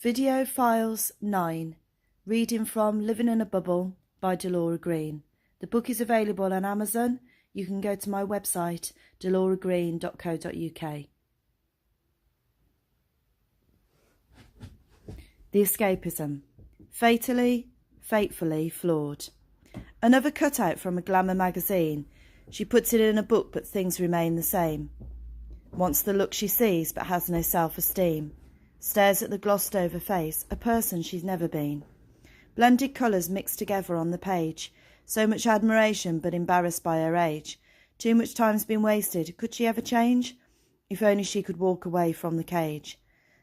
Videofiles 9, reading from Living in a Bubble by Delora Green. The book is available on Amazon. You can go to my website, deloragreen.co.uk. The Escapism. Fatefully flawed. Another cutout from a glamour magazine. She puts it in a book, but things remain the same. Wants the look she sees, but has no self-esteem. Stares at the glossed over face, a person she's never been. Blended colours mixed together on the page. So much admiration, but embarrassed by her age. Too much time's been wasted. Could she ever change? If only she could walk away from the cage.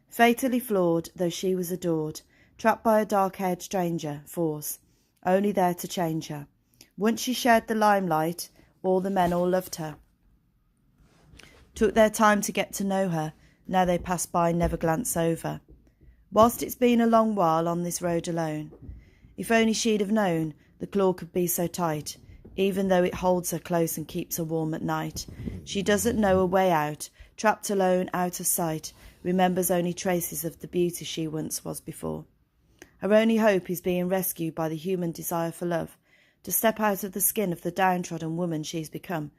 Fatally flawed, though she was adored. Trapped by a dark-haired stranger, force. Only there to change her. Once she shared the limelight, all the men all loved her. Took their time to get to know her. Now they pass by, never glance over. Whilst it's been a long while on this road alone. If only she'd have known the claw could be so tight, even though it holds her close and keeps her warm at night. She doesn't know a way out, trapped alone, out of sight, remembers only traces of the beauty she once was before. Her only hope is being rescued by the human desire for love, to step out of the skin of the downtrodden woman she's become.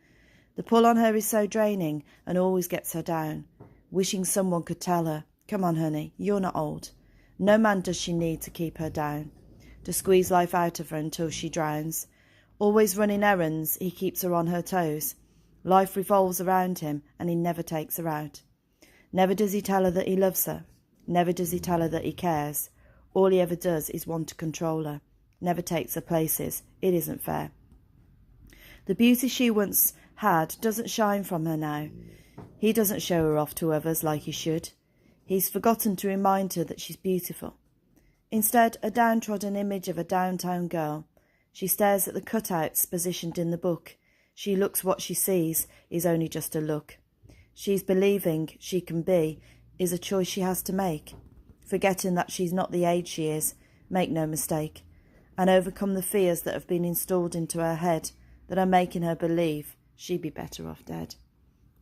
The pull on her is so draining and always gets her down. Wishing someone could tell her, come on honey, you're not old. No man does she need to keep her down, to squeeze life out of her until she drowns. Always running errands, he keeps her on her toes. Life revolves around him and he never takes her out. Never does he tell her that he loves her. Never does he tell her that he cares. All he ever does is want to control her. Never takes her places. It isn't fair. The beauty she once had doesn't shine from her now. He doesn't show her off to others like he should. He's forgotten to remind her that she's beautiful. Instead, a downtrodden image of a downtown girl. She stares at the cutouts positioned in the book. She looks what she sees is only just a look. She's believing she can be is a choice she has to make. Forgetting that she's not the age she is, make no mistake, and overcome the fears that have been installed into her head that are making her believe she'd be better off dead.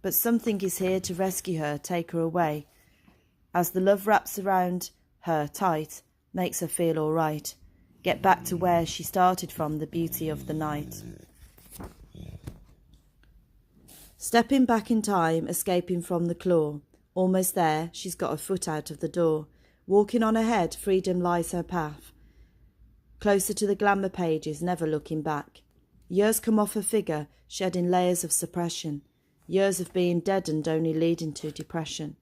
But something is here to rescue her, take her away. As the love wraps around her tight, makes her feel all right. Get back to where she started from, the beauty of the night. Stepping back in time, escaping from the claw. Almost there, she's got a foot out of the door. Walking on ahead, freedom lies her path. Closer to the glamour pages, never looking back. Years come off her figure, shedding layers of suppression. Years of being deadened, only leading to depression.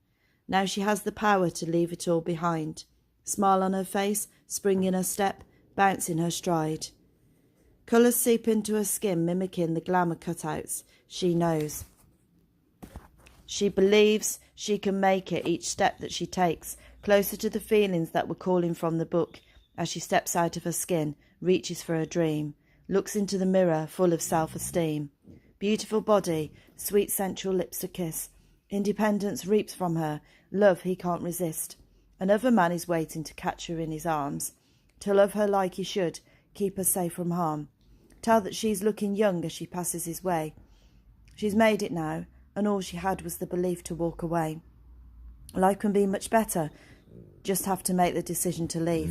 Now she has the power to leave it all behind. Smile on her face, spring in her step, bounce in her stride. Colours seep into her skin, mimicking the glamour cutouts. She knows. She believes she can make it each step that she takes, closer to the feelings that were calling from the book, as she steps out of her skin, reaches for her dream, looks into the mirror full of self-esteem. Beautiful body, sweet sensual lips to kiss. Independence reaps from her, love he can't resist. Another man is waiting to catch her in his arms, to love her like he should, keep her safe from harm. Tell that she's looking young as she passes his way. She's made it now, and all she had was the belief to walk away. Life can be much better, just have to make the decision to leave.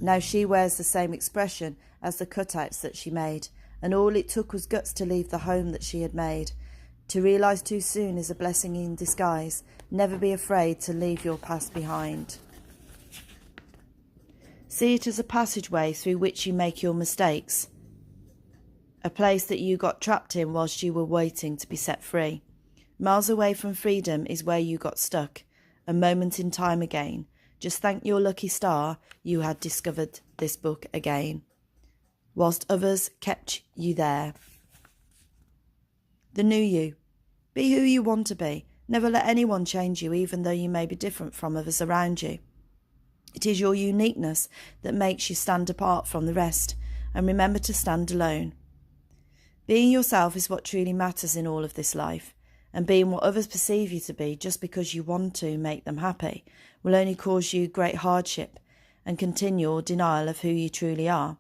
Now she wears the same expression as the cutouts that she made, and all it took was guts to leave the home that she had made. To realise too soon is a blessing in disguise. Never be afraid to leave your past behind. See it as a passageway through which you make your mistakes. A place that you got trapped in whilst you were waiting to be set free. Miles away from freedom is where you got stuck. A moment in time again. Just thank your lucky star you had discovered this book again, whilst others kept you there. The new you. Be who you want to be. Never let anyone change you, even though you may be different from others around you. It is your uniqueness that makes you stand apart from the rest, and remember to stand alone. Being yourself is what truly matters in all of this life, and being what others perceive you to be just because you want to make them happy will only cause you great hardship and continual denial of who you truly are.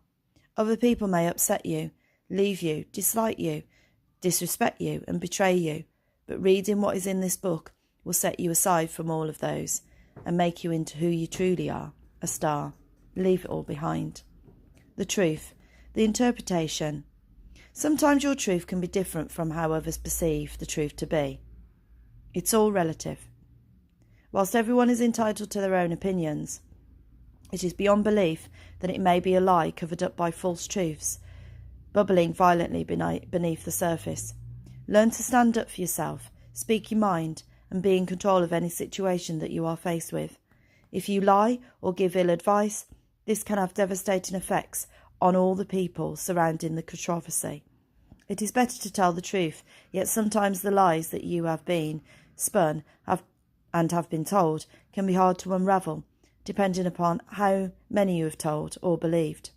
Other people may upset you, leave you, dislike you, disrespect you and betray you, but reading what is in this book will set you aside from all of those and make you into who you truly are, a star. Leave it all behind. The truth, the interpretation. Sometimes your truth can be different from how others perceive the truth to be. It's all relative. Whilst everyone is entitled to their own opinions, it is beyond belief that it may be a lie covered up by false truths, bubbling violently beneath the surface. Learn to stand up for yourself, speak your mind, and be in control of any situation that you are faced with. If you lie or give ill advice, this can have devastating effects on all the people surrounding the controversy. It is better to tell the truth, yet sometimes the lies that you have been spun have been told can be hard to unravel, depending upon how many you have told or believed.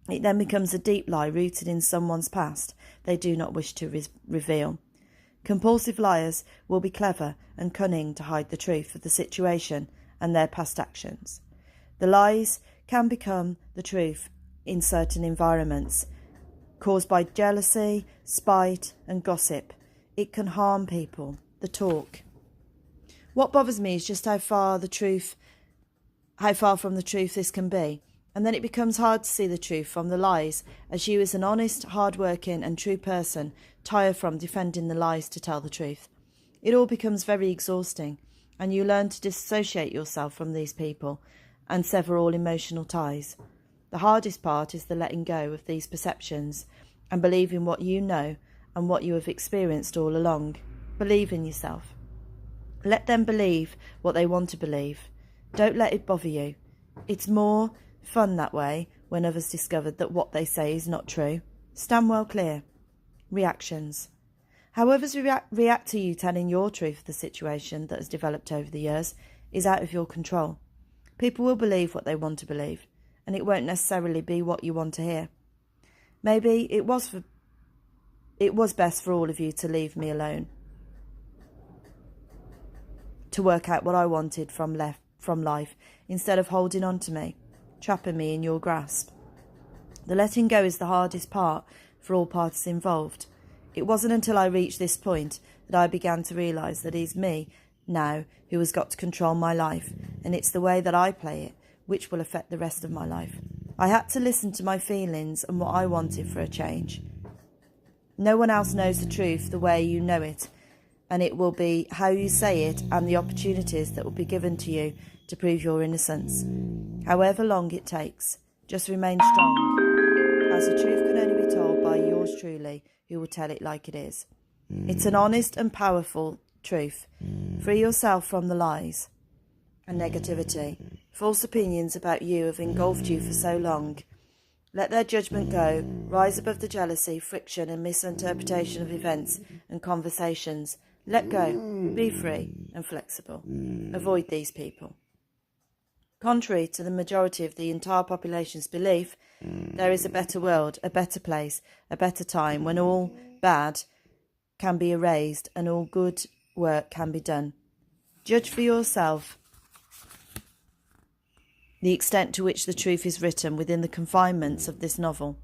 It then becomes a deep lie rooted in someone's past they do not wish to reveal. Compulsive liars will be clever and cunning to hide the truth of the situation and their past actions. The lies can become the truth in certain environments, caused by jealousy, spite, and gossip. It can harm people, the talk. What bothers me is just how far from the truth this can be, and then it becomes hard to see the truth from the lies, as you as an honest, hard-working and true person tire from defending the lies to tell the truth. It all becomes very exhausting, and you learn to dissociate yourself from these people and sever all emotional ties. The hardest part is the letting go of these perceptions and believing what you know and what you have experienced all along. Believe in yourself. Let them believe what they want to believe. Don't let it bother you. It's more fun that way when others discover that what they say is not true. Stand well clear. Reactions. How others react to you telling your truth of the situation that has developed over the years is out of your control. People will believe what they want to believe, and it won't necessarily be what you want to hear. Maybe it was best for all of you to leave me alone, to work out what I wanted from life, instead of holding on to me, trapping me in your grasp. The letting go is the hardest part for all parties involved. It wasn't until I reached this point that I began to realise that it's me now who has got to control my life, and it's the way that I play it which will affect the rest of my life. I had to listen to my feelings and what I wanted for a change. No one else knows the truth the way you know it, and it will be how you say it and the opportunities that will be given to you to prove your innocence. However long it takes, just remain strong, as the truth can only be told by yours truly, who will tell it like it is. It's an honest and powerful truth. Free yourself from the lies and negativity. False opinions about you have engulfed you for so long. Let their judgment go. Rise above the jealousy, friction and misinterpretation of events and conversations. Let go. Be free and flexible. Avoid these people. Contrary to the majority of the entire population's belief, there is a better world, a better place, a better time when all bad can be erased and all good work can be done. Judge for yourself the extent to which the truth is written within the confinements of this novel.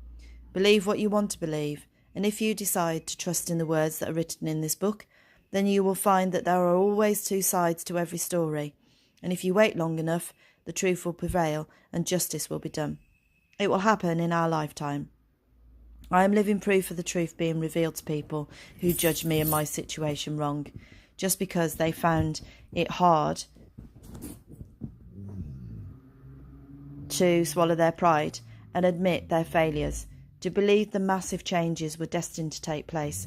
Believe what you want to believe, and if you decide to trust in the words that are written in this book, then you will find that there are always two sides to every story, and if you wait long enough, the truth will prevail and justice will be done. It will happen in our lifetime. I am living proof of the truth being revealed to people who judge me and my situation wrong, just because they found it hard to swallow their pride and admit their failures, to believe the massive changes were destined to take place.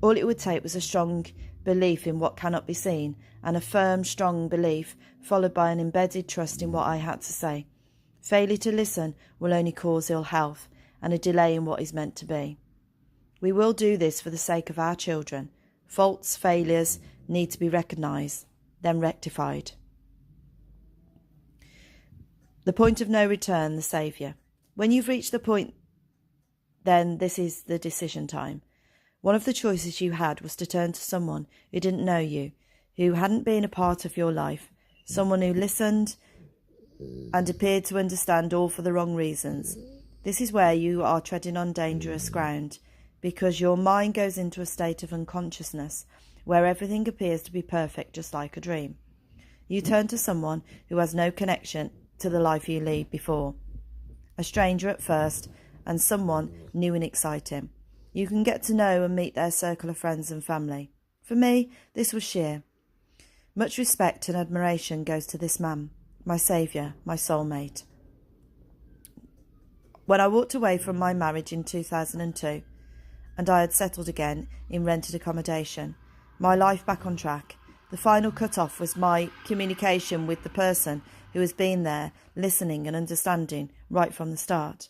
All it would take was a strong belief in what cannot be seen, and a firm, strong belief followed by an embedded trust in what I had to say. Failure to listen will only cause ill health and a delay in what is meant to be. We will do this for the sake of our children. Faults, failures need to be recognised, then rectified. The point of no return, the saviour. When you've reached the point, then this is the decision time. One of the choices you had was to turn to someone who didn't know you, who hadn't been a part of your life, someone who listened and appeared to understand all for the wrong reasons. This is where you are treading on dangerous ground, because your mind goes into a state of unconsciousness, where everything appears to be perfect, just like a dream. You turn to someone who has no connection to the life you lead before. A stranger at first, and someone new and exciting. You can get to know and meet their circle of friends and family. For me, this was sheer. Much respect and admiration goes to this man, my saviour, my soulmate. When I walked away from my marriage in 2002, and I had settled again in rented accommodation, my life back on track, the final cut-off was my communication with the person who has been there, listening and understanding right from the start.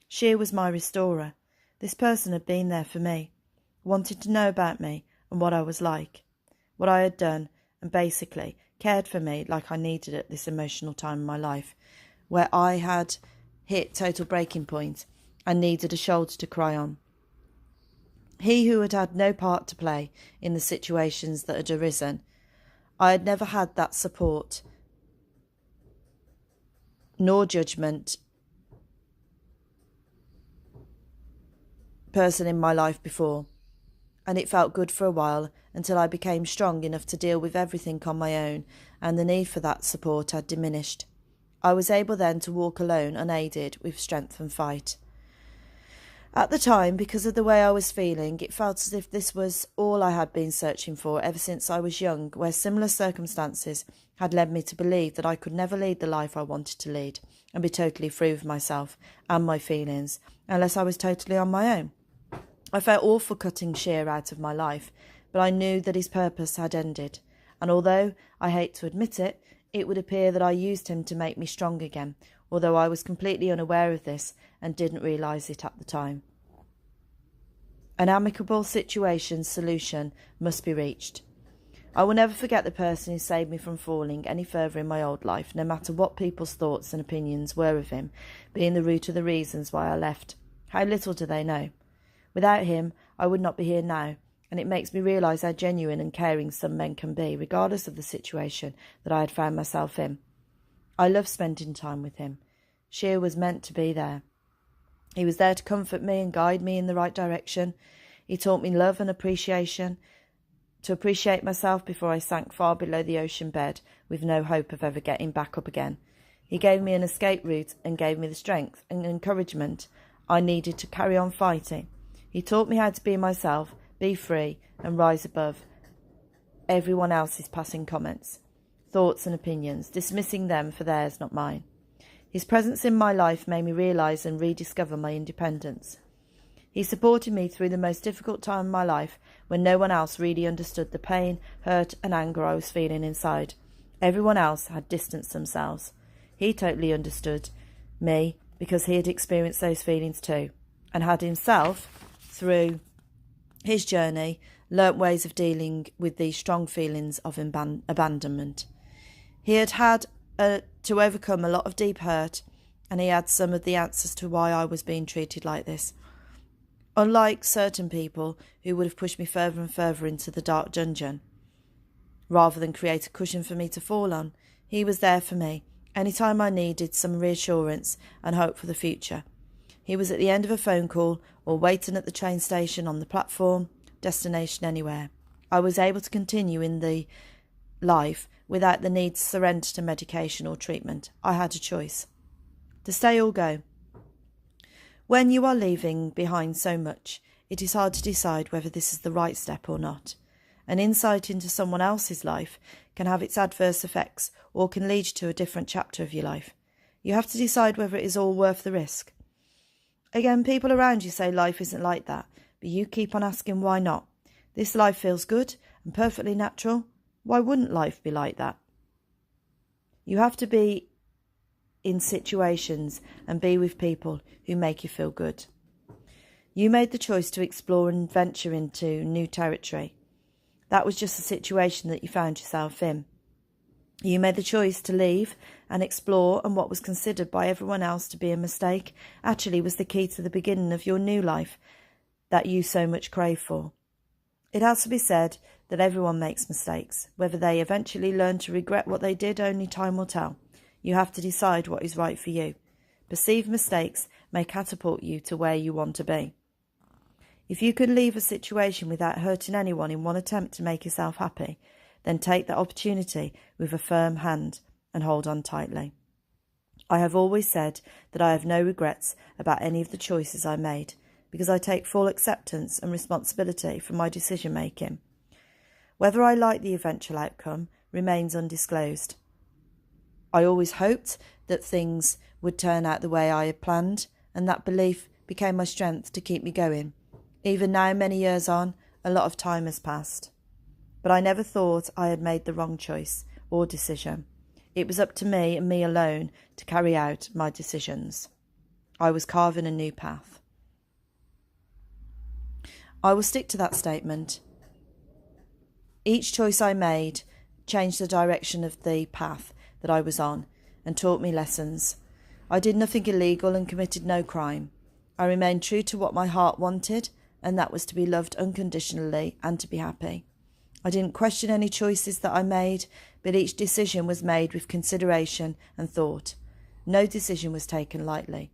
She was my restorer. This person had been there for me, wanted to know about me and what I was like, what I had done, and basically cared for me like I needed at this emotional time in my life, where I had hit total breaking point and needed a shoulder to cry on. He who had had no part to play in the situations that had arisen. I had never had that support nor judgment person in my life before, and it felt good for a while until I became strong enough to deal with everything on my own, and the need for that support had diminished. I was able then to walk alone, unaided, with strength and fight. At the time, because of the way I was feeling, it felt as if this was all I had been searching for ever since I was young, where similar circumstances had led me to believe that I could never lead the life I wanted to lead and be totally free of myself and my feelings, unless I was totally on my own. I felt awful cutting Sheer out of my life, but I knew that his purpose had ended, and although I hate to admit it, it would appear that I used him to make me strong again, although I was completely unaware of this and didn't realise it at the time. An amicable solution must be reached. I will never forget the person who saved me from falling any further in my old life, no matter what people's thoughts and opinions were of him, being the root of the reasons why I left. How little do they know? Without him, I would not be here now, and it makes me realise how genuine and caring some men can be, regardless of the situation that I had found myself in. I loved spending time with him. Sheer was meant to be there. He was there to comfort me and guide me in the right direction. He taught me love and appreciation, to appreciate myself before I sank far below the ocean bed with no hope of ever getting back up again. He gave me an escape route and gave me the strength and encouragement I needed to carry on fighting. He taught me how to be myself, be free, and rise above everyone else's passing comments, thoughts and opinions, dismissing them for theirs, not mine. His presence in my life made me realise and rediscover my independence. He supported me through the most difficult time of my life when no one else really understood the pain, hurt and anger I was feeling inside. Everyone else had distanced themselves. He totally understood me because he had experienced those feelings too, and had himself, through his journey, learnt ways of dealing with these strong feelings of abandonment. He had to overcome a lot of deep hurt, and he had some of the answers to why I was being treated like this. Unlike certain people who would have pushed me further and further into the dark dungeon, rather than create a cushion for me to fall on, he was there for me, any time I needed some reassurance and hope for the future. He was at the end of a phone call or waiting at the train station, on the platform, destination anywhere. I was able to continue in the life without the need to surrender to medication or treatment. I had a choice. To stay or go. When you are leaving behind so much, it is hard to decide whether this is the right step or not. An insight into someone else's life can have its adverse effects or can lead you to a different chapter of your life. You have to decide whether it is all worth the risk. Again, people around you say life isn't like that, but you keep on asking why not. This life feels good and perfectly natural. Why wouldn't life be like that? You have to be in situations and be with people who make you feel good. You made the choice to explore and venture into new territory. That was just the situation that you found yourself in. You made the choice to leave and explore, and what was considered by everyone else to be a mistake actually was the key to the beginning of your new life that you so much crave for. It has to be said that everyone makes mistakes. Whether they eventually learn to regret what they did, only time will tell. You have to decide what is right for you. Perceived mistakes may catapult you to where you want to be. If you could leave a situation without hurting anyone in one attempt to make yourself happy, then take that opportunity with a firm hand and hold on tightly. I have always said that I have no regrets about any of the choices I made, because I take full acceptance and responsibility for my decision making. Whether I like the eventual outcome remains undisclosed. I always hoped that things would turn out the way I had planned, and that belief became my strength to keep me going. Even now, many years on, a lot of time has passed. But I never thought I had made the wrong choice or decision. It was up to me and me alone to carry out my decisions. I was carving a new path. I will stick to that statement. Each choice I made changed the direction of the path that I was on and taught me lessons. I did nothing illegal and committed no crime. I remained true to what my heart wanted, and that was to be loved unconditionally and to be happy. I didn't question any choices that I made, but each decision was made with consideration and thought. No decision was taken lightly.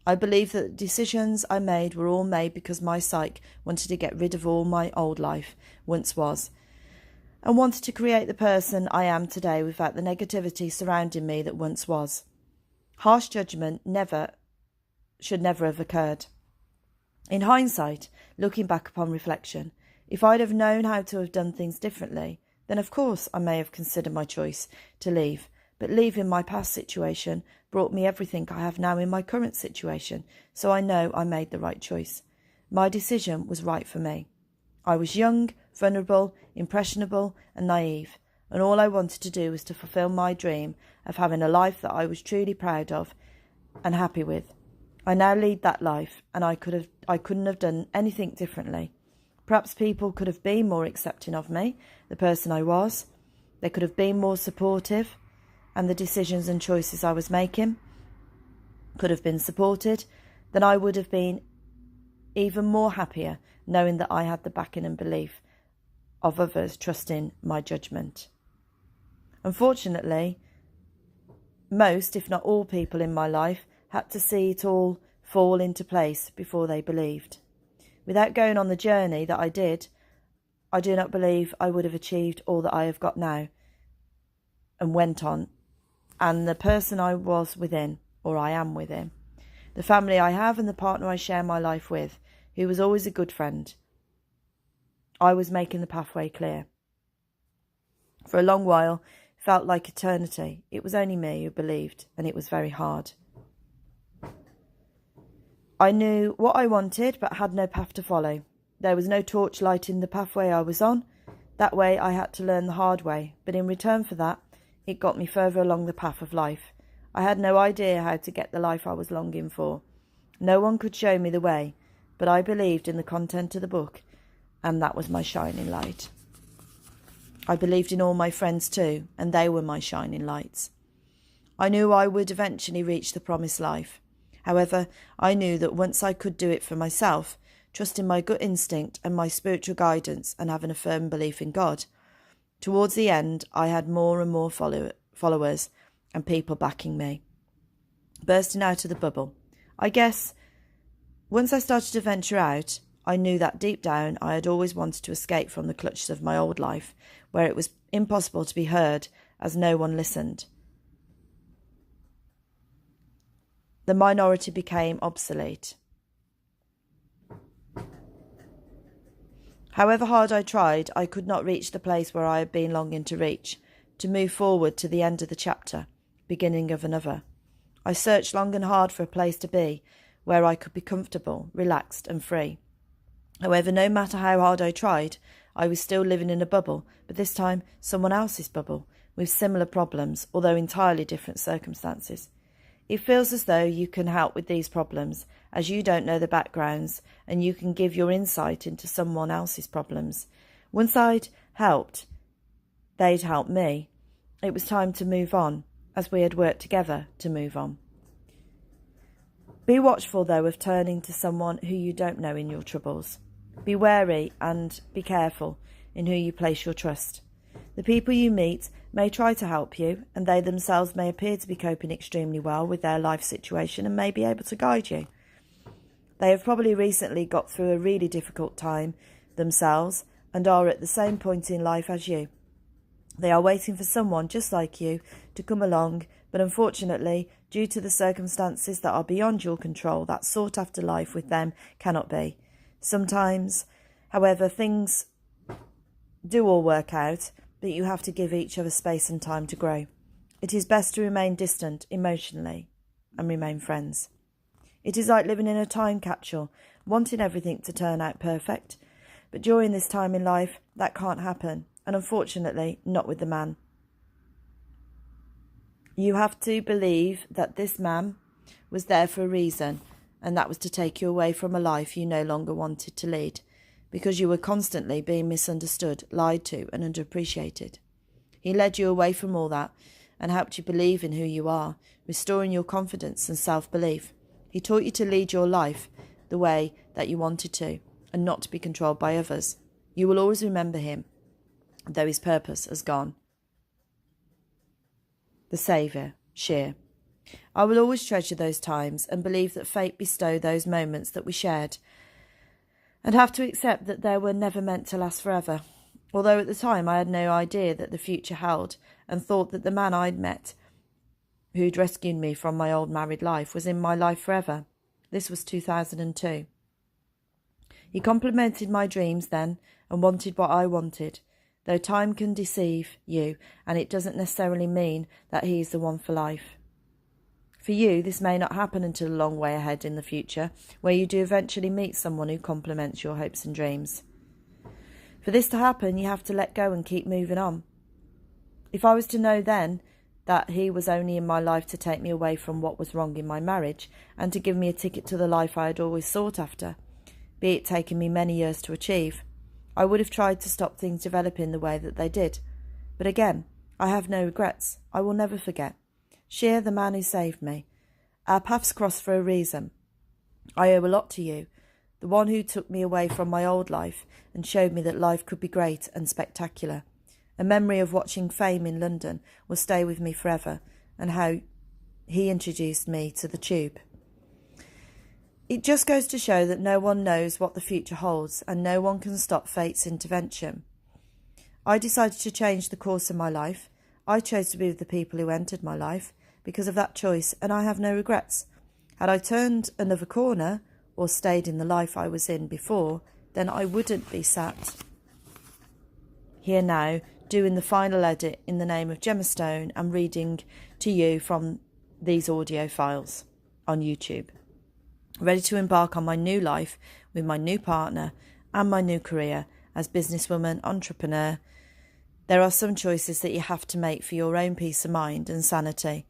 I believe that the decisions I made were all made because my psyche wanted to get rid of all my old life once was, and wanted to create the person I am today without the negativity surrounding me that once was. Harsh judgment should never have occurred. In hindsight, looking back upon reflection, if I'd have known how to have done things differently, then of course I may have considered my choice to leave. But leaving my past situation brought me everything I have now in my current situation, so I know I made the right choice. My decision was right for me. I was young, vulnerable, impressionable and naive, and all I wanted to do was to fulfill my dream of having a life that I was truly proud of and happy with. I now lead that life, and I couldn't have done anything differently. Perhaps people could have been more accepting of me, the person I was. They could have been more supportive, and the decisions and choices I was making could have been supported. Then I would have been even more happier knowing that I had the backing and belief of others trusting my judgment. Unfortunately, most, if not all people in my life had to see it all fall into place before they believed. Without going on the journey that I did, I do not believe I would have achieved all that I have got now and went on, and the person I was within, or I am within, the family I have and the partner I share my life with, who was always a good friend. I was making the pathway clear. For a long while, it felt like eternity. It was only me who believed, and it was very hard. I knew what I wanted, but had no path to follow. There was no torchlight in the pathway I was on. That way I had to learn the hard way, but in return for that, it got me further along the path of life. I had no idea how to get the life I was longing for. No one could show me the way, but I believed in the content of the book, and that was my shining light. I believed in all my friends too, and they were my shining lights. I knew I would eventually reach the promised life. However, I knew that once I could do it for myself, trusting my gut instinct and my spiritual guidance and having a firm belief in God, towards the end I had more and more followers and people backing me. Bursting out of the bubble. I guess once I started to venture out, I knew that deep down I had always wanted to escape from the clutches of my old life, where it was impossible to be heard as no one listened. The minority became obsolete. However hard I tried, I could not reach the place where I had been longing to reach, to move forward to the end of the chapter, beginning of another. I searched long and hard for a place to be, where I could be comfortable, relaxed and free. However, no matter how hard I tried, I was still living in a bubble, but this time someone else's bubble, with similar problems, although entirely different circumstances. It feels as though you can help with these problems, as you don't know the backgrounds, and you can give your insight into someone else's problems. Once I'd helped, they'd helped me. It was time to move on, as we had worked together to move on. Be watchful, though, of turning to someone who you don't know in your troubles. Be wary and be careful in who you place your trust. The people you meet may try to help you, and they themselves may appear to be coping extremely well with their life situation and may be able to guide you. They have probably recently got through a really difficult time themselves and are at the same point in life as you. They are waiting for someone just like you to come along, but unfortunately, due to the circumstances that are beyond your control, that sought-after life with them cannot be. Sometimes, however, things do all work out, but you have to give each other space and time to grow. It is best to remain distant emotionally and remain friends. It is like living in a time capsule, wanting everything to turn out perfect. But during this time in life, that can't happen, and unfortunately, not with the man. You have to believe that this man was there for a reason, and that was to take you away from a life you no longer wanted to lead, because you were constantly being misunderstood, lied to, and underappreciated. He led you away from all that and helped you believe in who you are, restoring your confidence and self-belief. He taught you to lead your life the way that you wanted to, and not to be controlled by others. You will always remember him, though his purpose has gone. The Saviour, Sheer. I will always treasure those times and believe that fate bestowed those moments that we shared, and have to accept that they were never meant to last forever. Although at the time I had no idea that the future held, and thought that the man I'd met, who'd rescued me from my old married life, was in my life forever. This was 2002. He complimented my dreams then, and wanted what I wanted, though time can deceive you, and it doesn't necessarily mean that he is the one for life. For you, this may not happen until a long way ahead in the future, where you do eventually meet someone who complements your hopes and dreams. For this to happen, you have to let go and keep moving on. If I was to know then that he was only in my life to take me away from what was wrong in my marriage, and to give me a ticket to the life I had always sought after, be it taking me many years to achieve, I would have tried to stop things developing the way that they did. But again, I have no regrets. I will never forget. Sheer, the man who saved me. Our paths crossed for a reason. I owe a lot to you, the one who took me away from my old life and showed me that life could be great and spectacular. A memory of watching Fame in London will stay with me forever, and how he introduced me to the Tube. It just goes to show that no one knows what the future holds, and no one can stop fate's intervention. I decided to change the course of my life. I chose to be with the people who entered my life because of that choice, and I have no regrets. Had I turned another corner or stayed in the life I was in before, then I wouldn't be sat here now doing the final edit in the name of Gemma Stone and reading to you from these audio files on YouTube, ready to embark on my new life with my new partner and my new career as businesswoman, entrepreneur. There are some choices that you have to make for your own peace of mind and sanity.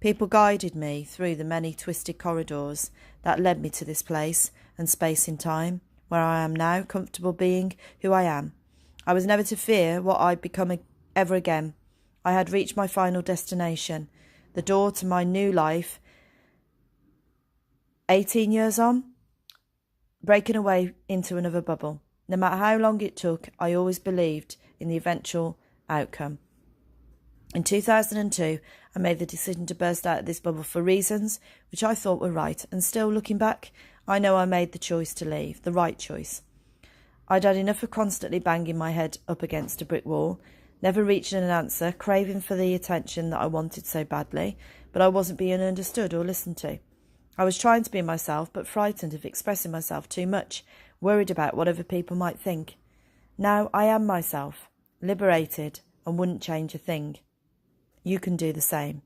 People guided me through the many twisted corridors that led me to this place and space in time, where I am now comfortable being who I am. I was never to fear what I'd become ever again. I had reached my final destination, the door to my new life. 18 years on, breaking away into another bubble. No matter how long it took, I always believed in the eventual outcome. In 2002, I made the decision to burst out of this bubble for reasons which I thought were right, and still looking back, I know I made the choice to leave, the right choice. I'd had enough of constantly banging my head up against a brick wall, never reaching an answer, craving for the attention that I wanted so badly, but I wasn't being understood or listened to. I was trying to be myself, but frightened of expressing myself too much, worried about what other people might think. Now I am myself, liberated, and wouldn't change a thing. You can do the same.